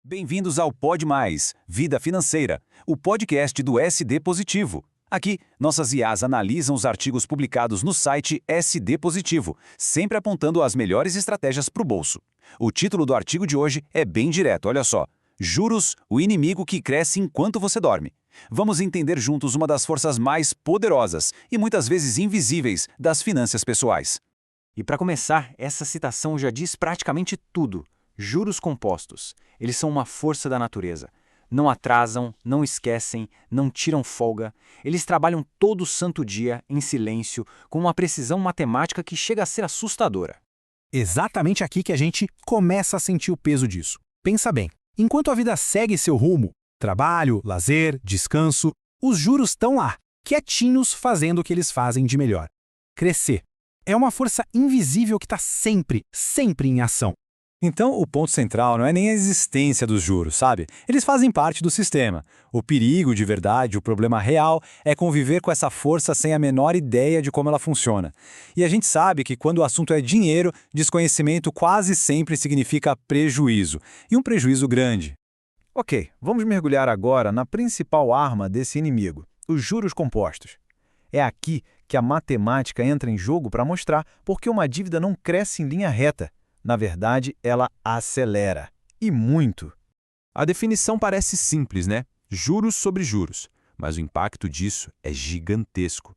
Bem-vindos ao Pod Mais, Vida Financeira, o podcast do SD Positivo. Aqui, nossas IAs analisam os artigos publicados no site SD Positivo, sempre apontando as melhores estratégias para o bolso. O título do artigo de hoje é bem direto, olha só. Juros, o inimigo que cresce enquanto você dorme. Vamos entender juntos uma das forças mais poderosas e muitas vezes invisíveis das finanças pessoais. E para começar, essa citação já diz praticamente tudo. Juros compostos. Eles são uma força da natureza. Não atrasam, não esquecem, não tiram folga. Eles trabalham todo santo dia, em silêncio, com uma precisão matemática que chega a ser assustadora. Exatamente aqui que a gente começa a sentir o peso disso. Pensa bem, enquanto a vida segue seu rumo, trabalho, lazer, descanso, os juros estão lá, quietinhos fazendo o que eles fazem de melhor. Crescer. É uma força invisível que está sempre em ação. Então, o ponto central não é nem a existência dos juros, sabe? Eles fazem parte do sistema. O perigo de verdade, o problema real, é conviver com essa força sem a menor ideia de como ela funciona. E a gente sabe que quando o assunto é dinheiro, desconhecimento quase sempre significa prejuízo. E um prejuízo grande. Ok, vamos mergulhar agora na principal arma desse inimigo, os juros compostos. É aqui que a matemática entra em jogo para mostrar por que uma dívida não cresce em linha reta. Na verdade, ela acelera. E muito. A definição parece simples, né? Juros sobre juros. Mas o impacto disso é gigantesco.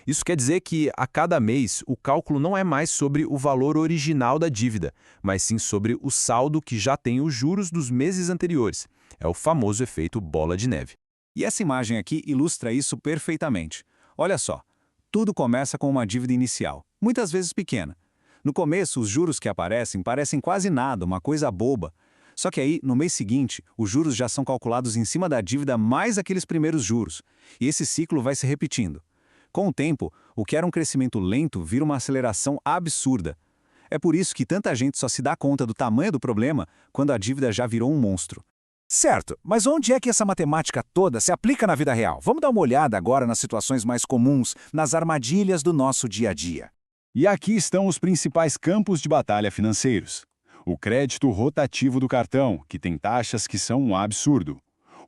Isso quer dizer que, a cada mês, o cálculo não é mais sobre o valor original da dívida, mas sim sobre o saldo que já tem os juros dos meses anteriores. É o famoso efeito bola de neve. E essa imagem aqui ilustra isso perfeitamente. Olha só, tudo começa com uma dívida inicial, muitas vezes pequena. No começo, os juros que aparecem parecem quase nada, uma coisa boba. Só que aí, no mês seguinte, os juros já são calculados em cima da dívida mais aqueles primeiros juros. E esse ciclo vai se repetindo. Com o tempo, o que era um crescimento lento vira uma aceleração absurda. É por isso que tanta gente só se dá conta do tamanho do problema quando a dívida já virou um monstro. Certo, mas onde é que essa matemática toda se aplica na vida real? Vamos dar uma olhada agora nas situações mais comuns, nas armadilhas do nosso dia a dia. E aqui estão os principais campos de batalha financeiros. O crédito rotativo do cartão, que tem taxas que são um absurdo.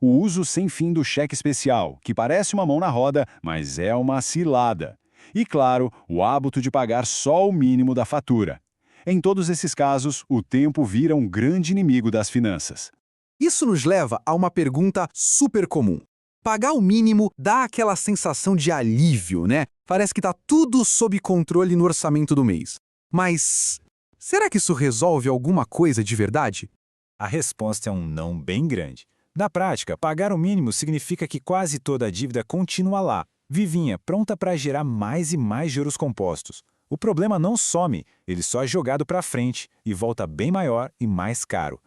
O uso sem fim do cheque especial, que parece uma mão na roda, mas é uma cilada. E, claro, o hábito de pagar só o mínimo da fatura. Em todos esses casos, o tempo vira um grande inimigo das finanças. Isso nos leva a uma pergunta super comum. Pagar o mínimo dá aquela sensação de alívio, né? Parece que está tudo sob controle no orçamento do mês. Mas será que isso resolve alguma coisa de verdade? A resposta é um não bem grande. Na prática, pagar o mínimo significa que quase toda a dívida continua lá, vivinha, pronta para gerar mais e mais juros compostos. O problema não some, ele só é jogado para frente e volta bem maior e mais caro.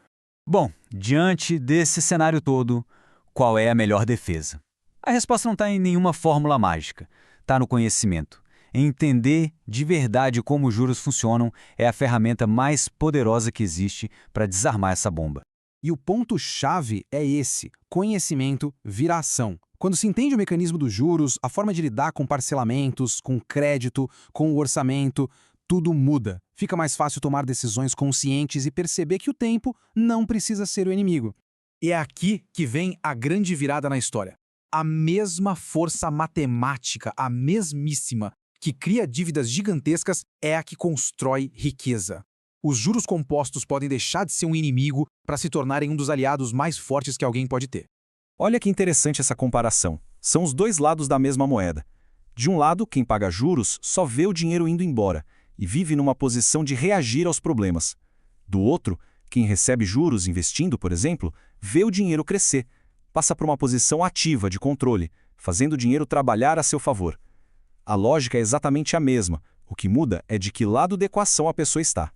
Bom, diante desse cenário todo, qual é a melhor defesa? A resposta não está em nenhuma fórmula mágica. Está no conhecimento. Entender de verdade como os juros funcionam é a ferramenta mais poderosa que existe para desarmar essa bomba. E o ponto-chave é esse: conhecimento vira ação. Quando se entende o mecanismo dos juros, a forma de lidar com parcelamentos, com crédito, com o orçamento, tudo muda. Fica mais fácil tomar decisões conscientes e perceber que o tempo não precisa ser o inimigo. E é aqui que vem a grande virada na história. A mesma força matemática, a mesmíssima, que cria dívidas gigantescas, é a que constrói riqueza. Os juros compostos podem deixar de ser um inimigo para se tornarem um dos aliados mais fortes que alguém pode ter. Olha que interessante essa comparação. São os dois lados da mesma moeda. De um lado, quem paga juros só vê o dinheiro indo embora e vive numa posição de reagir aos problemas. Do outro, quem recebe juros investindo, por exemplo, vê o dinheiro crescer, passa por uma posição ativa de controle, fazendo o dinheiro trabalhar a seu favor. A lógica é exatamente a mesma, o que muda é de que lado da equação a pessoa está.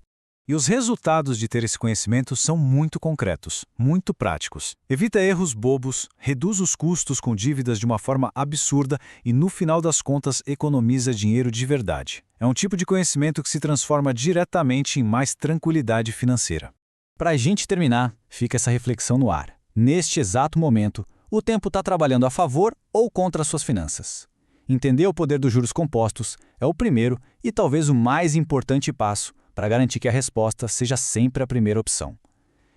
E os resultados de ter esse conhecimento são muito concretos, muito práticos. Evita erros bobos, reduz os custos com dívidas de uma forma absurda e, no final das contas, economiza dinheiro de verdade. É um tipo de conhecimento que se transforma diretamente em mais tranquilidade financeira. Para a gente terminar, fica essa reflexão no ar. Neste exato momento, o tempo está trabalhando a favor ou contra as suas finanças. Entender o poder dos juros compostos é o primeiro e talvez o mais importante passo para garantir que a resposta seja sempre a primeira opção.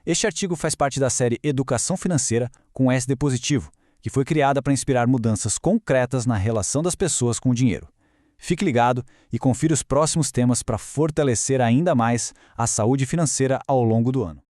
Este artigo faz parte da série Educação Financeira com SD positivo, que foi criada para inspirar mudanças concretas na relação das pessoas com o dinheiro. Fique ligado e confira os próximos temas para fortalecer ainda mais a saúde financeira ao longo do ano.